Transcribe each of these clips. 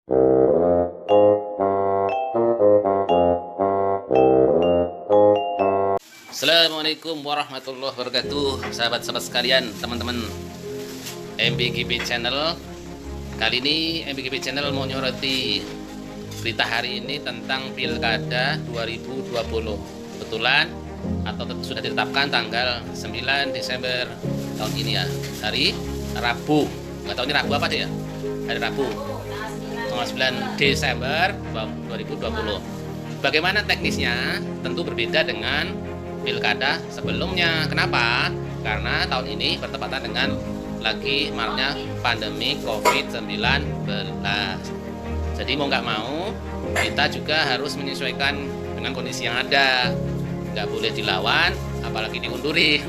Assalamualaikum warahmatullahi wabarakatuh, sahabat-sahabat sekalian, teman-teman MBGB Channel. Kali ini MBGB Channel mau nyoroti berita hari ini tentang Pilkada 2020. Kebetulan atau sudah ditetapkan tanggal 9 Desember tahun ini ya, hari Rabu. Nggak tahu ini Rabu apa deh ya, hari Rabu 9 Desember 2020. Bagaimana teknisnya? Tentu berbeda dengan pilkada sebelumnya. Kenapa? Karena tahun ini bertepatan dengan lagi maraknya pandemi COVID-19. Jadi mau nggak mau kita juga harus menyesuaikan dengan kondisi yang ada. Nggak boleh dilawan, apalagi diundurin.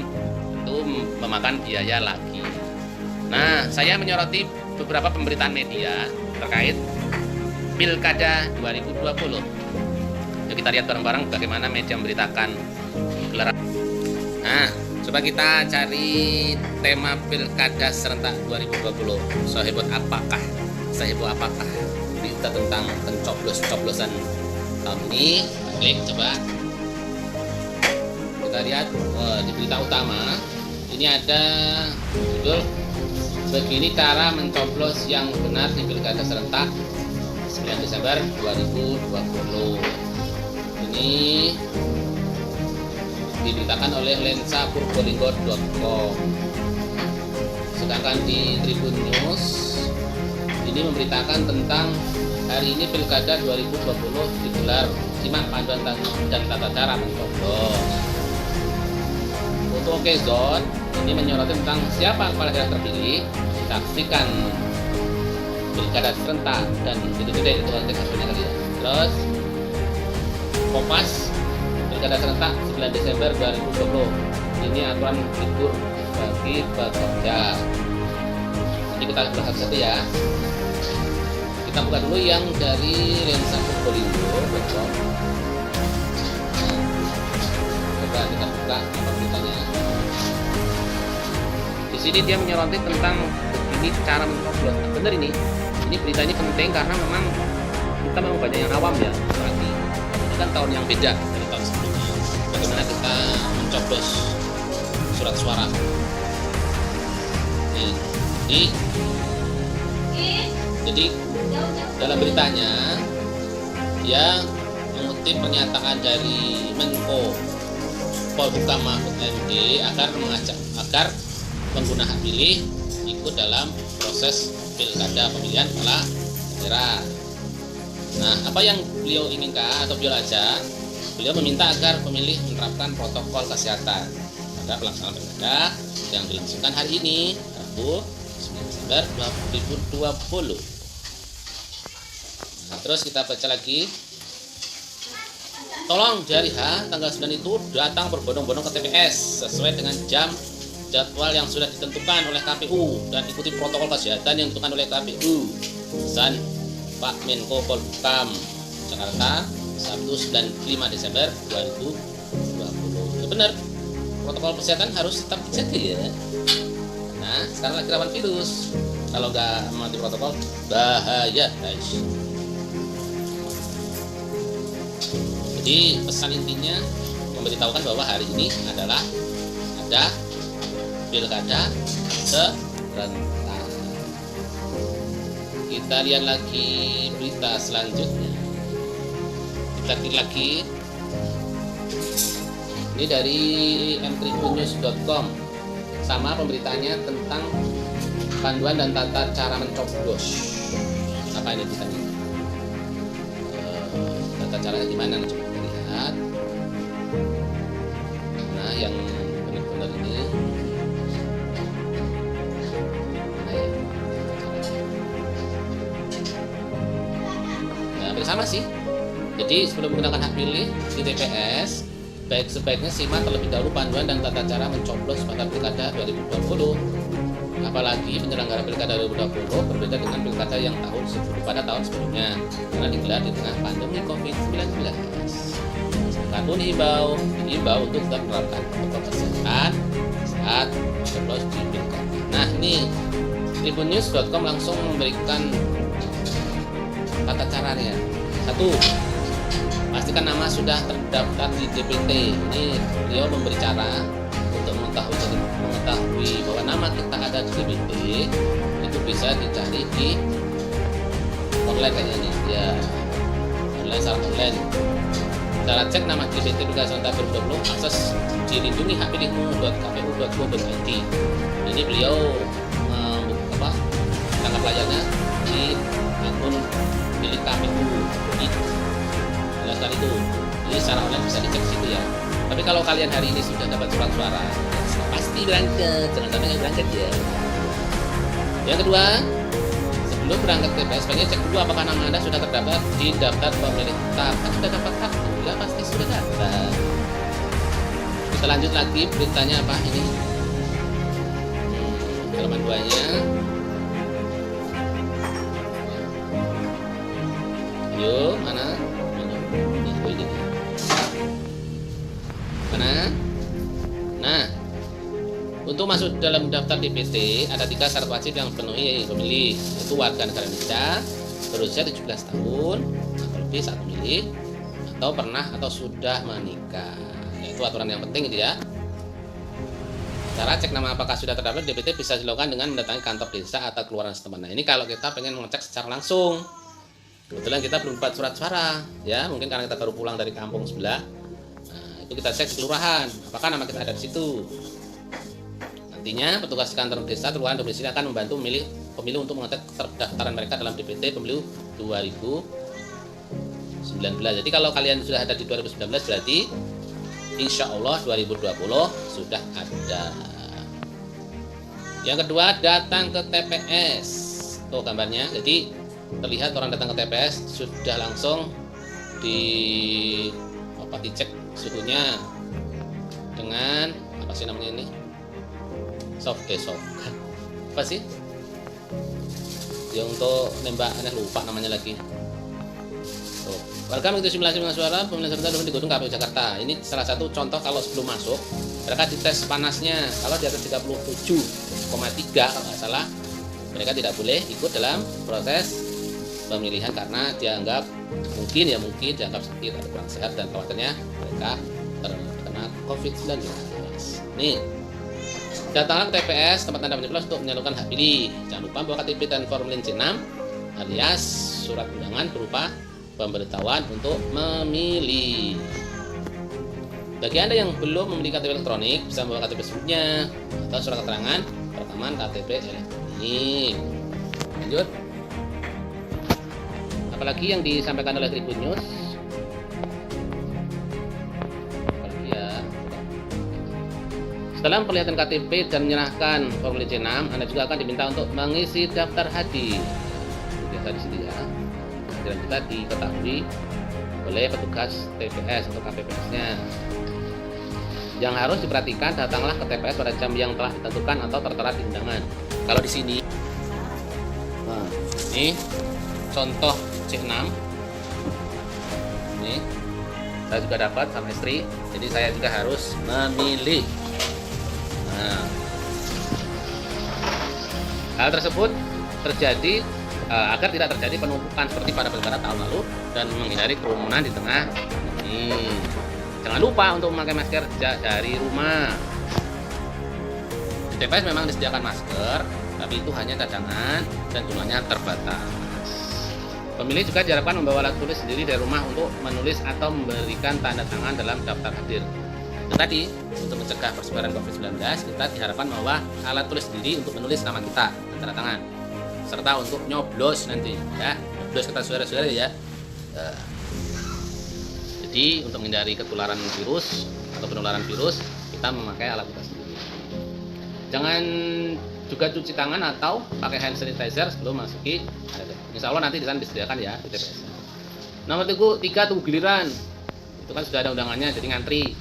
Itu memakan biaya lagi. Nah, saya menyoroti beberapa pemberitaan media terkait Pilkada 2020. Yuk kita lihat bareng-bareng bagaimana media memberitakan gelaran. Nah, coba kita cari tema Pilkada serentak 2020. Seheboh apakah berita tentang pencoblosan tahun ini? Klik coba. Kita lihat di berita utama ini ada judul begini cara mencoblos yang benar di Pilkada serentak 9 Desember 2020. Ini diberitakan oleh lensapurbolinggo.com. Sedangkan di Tribun News ini memberitakan tentang hari ini Pilkada 2020 digelar, simak panduan dan tata cara mencoblos. Untuk Okezone ini menyoroti tentang siapa kepala daerah terpilih. Saksikan Pilkada serentak dan titik-titik itu nanti hasilnya kali ya. Terus Kompas Pilkada serentak 9 Desember 2020. Ini aturan libur bagi pekerja. Jadi kita bahas satu ya. Kita buka dulu yang dari lensapurbolinggo.com. Coba kita buka apa beritanya. Di sini dia menyoroti tentang ini cara mencoblos. Nah, bener ini berita ini penting karena memang kita memang banyak yang awam ya. Berarti ini kan tahun yang beda dari tahun sebelumnya. Bagaimana kita mencoblos surat suara? Jadi dalam beritanya dia mengutip pernyataan dari Menko Polhukam Mahfud MD agar pengguna hak pilih ikut dalam proses pilkada pemilihan kepala daerah. Nah, apa yang beliau inginkan atau beliau ajak? Beliau meminta agar pemilih menerapkan protokol kesehatan pada pelaksanaan pilkada yang dilangsungkan hari ini, Rabu 9 Desember 2020. Nah, terus kita baca lagi. Tolong di hari H tanggal 9 itu datang berbondong-bondong ke TPS sesuai dengan jadwal yang sudah ditentukan oleh KPU dan ikuti protokol kesehatan yang ditentukan oleh KPU. Pesan Pak Menko Polhukam, Jakarta, Sabtu 5 Desember 2020. Ya benar, protokol kesehatan harus tetap dijaga ya. Nah, sekarang lagi rawan virus. Kalau nggak mematuhi protokol, bahaya guys. Jadi pesan intinya memberitahukan bahwa hari ini adalah ada Pilkada serentak. Kita lihat lagi berita selanjutnya. Kita klik lagi. Ini dari mtribunnews.com. Sama pemberitaannya tentang panduan dan tata cara mencoblos. Apa ini beritanya? Tata caranya gimana? Coba kita lihat. Nah, yang benar-benar ini. Sama sih. Jadi sebelum menggunakan hak pilih di TPS, sebaiknya simak terlebih dahulu panduan dan tata cara mencoblos pada Pilkada 2020. Apalagi penyelenggara Pilkada 2020 berbeda dengan Pilkada yang pada tahun sebelumnya karena digelar di tengah pandemi COVID-19. Maka pun diimbau untuk tetap menerapkan protokol kesehatan saat mencoblos di Pilkada. Nah, ini tribunnews.com langsung memberikan caranya. Satu, pastikan nama sudah terdaftar di DPT. Ini beliau memberi cara untuk mengetahui bahwa nama kita ada di DPT. Itu bisa dicari di online kayaknya nih ya, online, syarat online. Cara cek nama DPT Pilkada serentak 2020, akses dilindungi hak pilihmu.kpu.go.id. Ini beliau tangkap layarnya di akun milik KPU. Jelaskan itu. Jadi secara online bisa dicek situ ya. Tapi kalau kalian hari ini sudah dapat surat suara, pasti berangkat, jangan sampai nggak berangkat ya. Yang kedua, sebelum berangkat ke TPS, sebaiknya cek dulu apakah nama Anda sudah terdaftar di daftar pemilih tetap. Kan sudah dapat hak, ya pasti sudah dapat. Kita lanjut lagi beritanya apa ini? Halaman 2-nya. Yuk, mana? Ini. Mana? Nah, untuk masuk dalam daftar DPT ada 3 syarat wajib yang dipenuhi pemilih, yaitu warga negara Indonesia, berusia 17 tahun atau lebih saat memilih, atau pernah atau sudah menikah. Itu aturan yang penting itu ya. Cara cek nama apakah sudah terdaftar DPT bisa dilakukan dengan mendatangi kantor desa atau kelurahan setempat. Nah, ini kalau kita pengen mengecek secara langsung. Kebetulan kita belum dapat surat suara, ya mungkin karena kita baru pulang dari kampung sebelah. Nah, itu kita cek di kelurahan, apakah nama kita ada di situ. Nantinya petugas kantor desa kelurahan domisili akan membantu pemilih untuk mengecek terdaftaran mereka dalam DPT pemilu 2019. Jadi kalau kalian sudah ada di 2019 berarti insya Allah 2020 sudah ada. Yang kedua, datang ke TPS. Tuh gambarnya. Jadi terlihat orang datang ke TPS sudah langsung dicek suhunya dengan apa sih namanya ini, soft apa sih ya untuk nembak, aneh lupa namanya lagi. Warga mengikuti simulasi suara pemilihan serentak di gedung KPU Jakarta. Ini salah satu contoh kalau sebelum masuk mereka dites panasnya. Kalau di atas 37,3 kalau nggak salah, mereka tidak boleh ikut dalam proses pemilihan karena dianggap mungkin dianggap sakit atau kurang sehat dan khawatirnya mereka terkena COVID-19. Nih, datanglah ke TPS tempat Anda menyeblos untuk menyalurkan hak pilih. Jangan lupa bawa KTP dan formulir C6 alias surat undangan berupa pemberitahuan untuk memilih. Bagi Anda yang belum memiliki KTP elektronik, bisa membawa KTP sebelumnya atau surat keterangan perekaman KTP elektronik. Lanjut. Apalagi yang disampaikan oleh Tribun News. Apalagi ya. Setelah memperlihatkan KTP dan menyerahkan formulir C6, Anda juga akan diminta untuk mengisi daftar hadir. Biasa di sini ya. Hadiran kita diketahui oleh petugas TPS atau KPPS-nya. Yang harus diperhatikan, datanglah ke TPS pada jam yang telah ditentukan atau tertera di undangan. Kalau di sini, nah, ini contoh C6. Ini saya juga dapat sama istri, jadi saya juga harus memilih. Nah, hal tersebut terjadi agar tidak terjadi penumpukan seperti pada pilkada tahun lalu dan menghindari kerumunan di tengah ini. Jangan lupa untuk memakai masker dari rumah. Di TPS memang disediakan masker, tapi itu hanya cadangan dan jumlahnya terbatas. Pemilih juga diharapkan membawa alat tulis sendiri dari rumah untuk menulis atau memberikan tanda tangan dalam daftar hadir. Itu tadi, untuk mencegah persebaran COVID-19, kita diharapkan membawa alat tulis sendiri untuk menulis nama kita dan tanda tangan, serta untuk nyoblos nanti, ya, nyoblos kata saudara-saudara ya. Jadi untuk menghindari ketularan virus atau penularan virus, kita memakai alat kita sendiri. Jangan juga cuci tangan atau pakai hand sanitizer sebelum masuki. Insya Allah nanti di sana disediakan ya di TPS. Nomor 3 tunggu giliran. Itu kan sudah ada undangannya, jadi ngantri.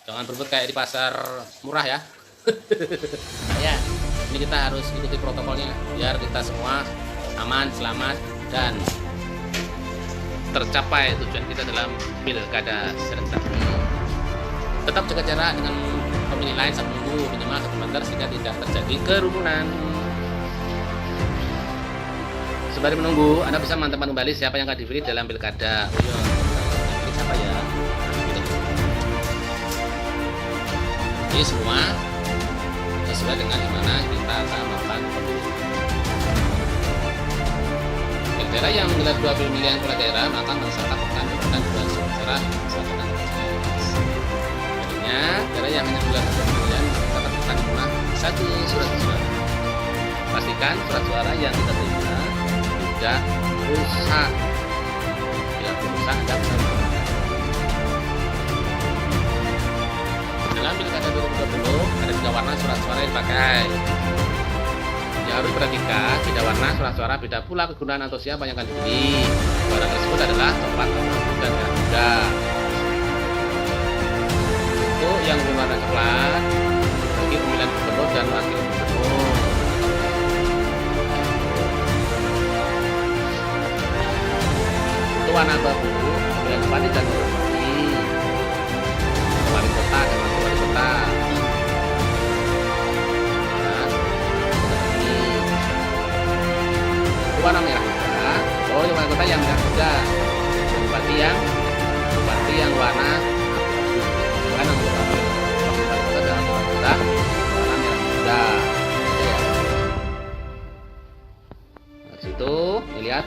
Jangan berebut kayak di pasar murah ya. Ya, ini kita harus ikuti protokolnya biar kita semua aman, selamat dan tercapai tujuan kita dalam pilkada serentak. Tetap jaga jarak dengan pemilih lain 1 minggu minimal 1 meter sehingga tidak terjadi kerumunan. Sembari menunggu, Anda bisa mantapkan kembali siapa yang akan dipilih dalam pilkada. Oh iya, pilih siapa ya? Ini semua sesuai dengan dimana kita akan melakukan pemilihan. Daerah yang menggelar 2 pemilihan kepala daerah, maka masyarakat akan diberikan 2 surat suara misalkan jadinya daerah yang hanya menggelar 2 pemilihan tetap akan menerima 1 surat suara. Pastikan surat suara yang kita terima tidak rusak. Bila rusak, Anda bisa menggunakan. Dalam pilkada 2020 ada 3 warna surat suara yang dipakai. Yang harus diperhatikan, beda warna surat suara, beda pula kegunaan atau siapa yang akan dipilih. Warna tersebut adalah coklat, dan merah muda. Untuk yang berwarna coklat bagi pemilihan gubernur dan wakil gubernur. Untuk warna abu pemilihan bupati dan bupati, wali kota dan wakil wali kota. Warna merah muda, oh yang wali kota yang merah muda, bupati yang warna bukan yang wali kota dan wali kota warna merah muda. Ya. Nah, situ lihat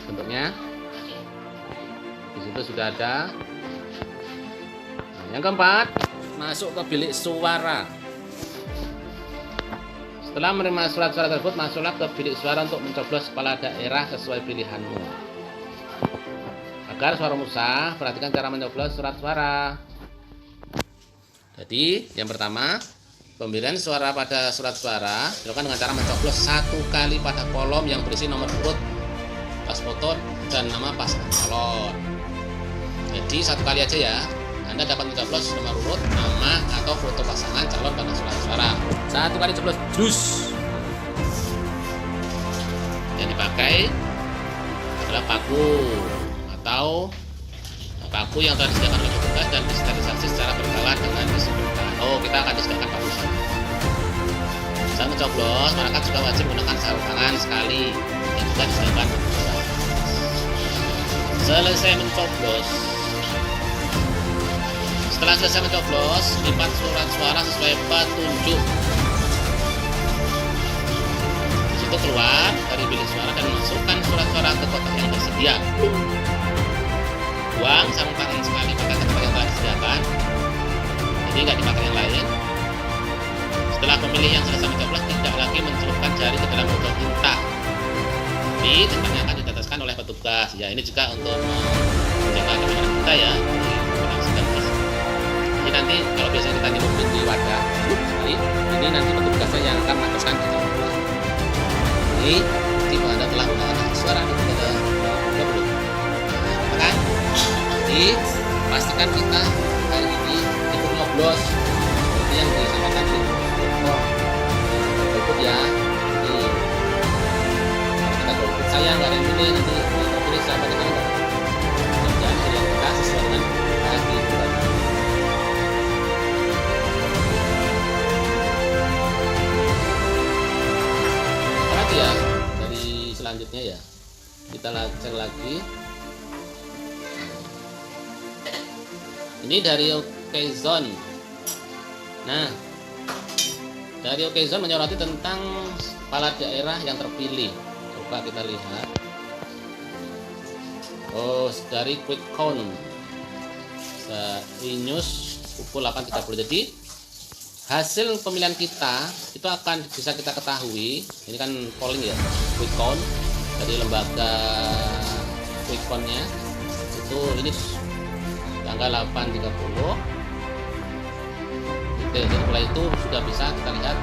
bentuknya, di situ sudah ada. Nah, yang keempat, masuk ke bilik suara. Setelah menerima surat-surat tersebut, masuklah ke bilik suara untuk mencoblos kepala daerah sesuai pilihanmu. Agar suaramu sah, perhatikan cara mencoblos surat suara. Jadi, yang pertama, pemilihan suara pada surat suara dilakukan dengan cara mencoblos 1 kali pada kolom yang berisi nomor urut, pas foto, dan nama pasangan calon. Jadi, 1 kali aja ya. Anda dapat mencoblos nomor urut, nama, atau foto pasangan calon pada surat suara. 1 kali coblos, jus. Yang dipakai adalah paku atau paku yang telah disediakan oleh petugas dan disterilisasi secara berkala dengan disebutkan. Oh, kita akan disediakan paku. Saat mencoblos, masyarakat juga wajib menggunakan sarung tangan sekali yang juga disediakan petugas. Selesai mencoblos. Setelah selesai mencoblos, lipat surat suara sesuai petunjuk. Di situ keluar dari bilik suara dan masukkan surat suara ke kotak yang tersedia. Buang sarung tangan sekali pakai tempat yang telah disediakan, jadi nggak dipakai yang lain. Setelah pemilih yang selesai mencoblos tidak lagi mencelupkan jari ke dalam botol tinta. Di tintanya akan diteteskan oleh petugas. Ya, ini juga untuk menjaga keamanan kita ya. Jadi nanti kalau biasanya kita nyelupin di wadah ini nanti petugasnya yang akan meneteskan di dalam wadah. Ini tiba Anda telah menggunakan suara di pilkada 2020. Nah, jadi pastikan kita hari ini ikut nyoblos seperti yang disampaikan di ikut ya. Jadi kalau kita golput saya nggak ada yang pilih, nanti kita pilih siapa kita nggak. Jangan pilihan kita sesuai dengan hati kita. Ya, dari selanjutnya ya kita cek lagi. Ini dari Okezone. Nah, dari Okezone menyoroti tentang kepala daerah yang terpilih. Coba kita lihat. Oh, dari Quick Count e-news pukul 8.30. Jadi hasil pemilihan kita itu akan bisa kita ketahui. Ini kan polling ya, quick count dari lembaga quick count-nya itu ini tanggal 8.30. Oke, jadi mulai itu sudah bisa kita lihat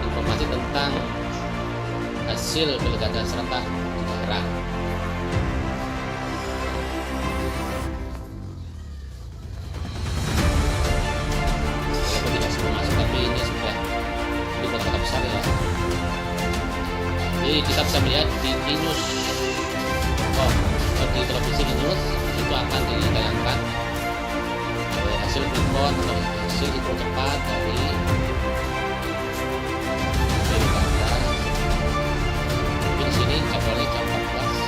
informasi tentang hasil pilkada serentak di daerah. Jadi kita bisa melihat di e-news, di televisi e-news itu akan ditayangkan hasil quick-count atau hasil hitung cepat dari pilkada. Di sini jadwalnya jam 14.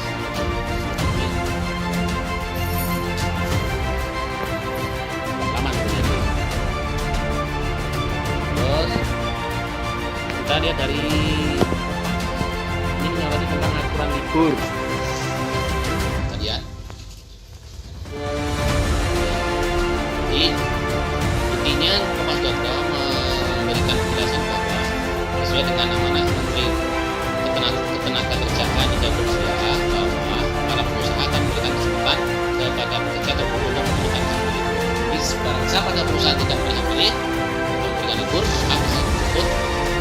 libur. Lihat. Jadi intinya Kompas.co memberikan penjelasan bahwa sesuai dengan amanah Menteri Ketenagakerjaan Ida Fauzia bahwa para pengusaha akan memberikan kesempatan kepada pekerja atau buruh untuk memberikan libur. Jadi barang siapa perusahaan tidak boleh memberikan libur, maka bisa dituntut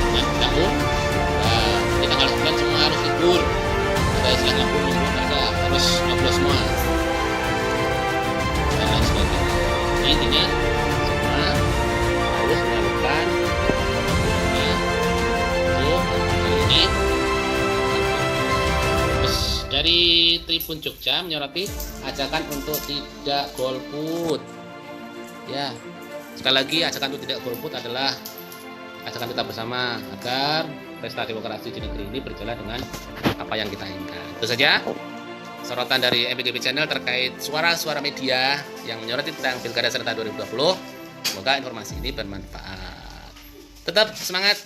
dengan tahun di tanggal 9 semua harus libur. Ada istilah lembur, mereka harus ngobrol semua dan lain sebagainya. Jadi intinya semua harus melakukan ini. Terus dari Tribun Jogja menyoroti ajakan untuk tidak golput. Ya, sekali lagi ajakan untuk tidak golput adalah ajakan kita bersama agar pesta demokrasi di negeri ini berjalan dengan apa yang kita inginkan. Itu saja sorotan dari MBGB Channel terkait suara-suara media yang menyoroti tentang Pilkada Serentak 2020. Semoga informasi ini bermanfaat. Tetap semangat.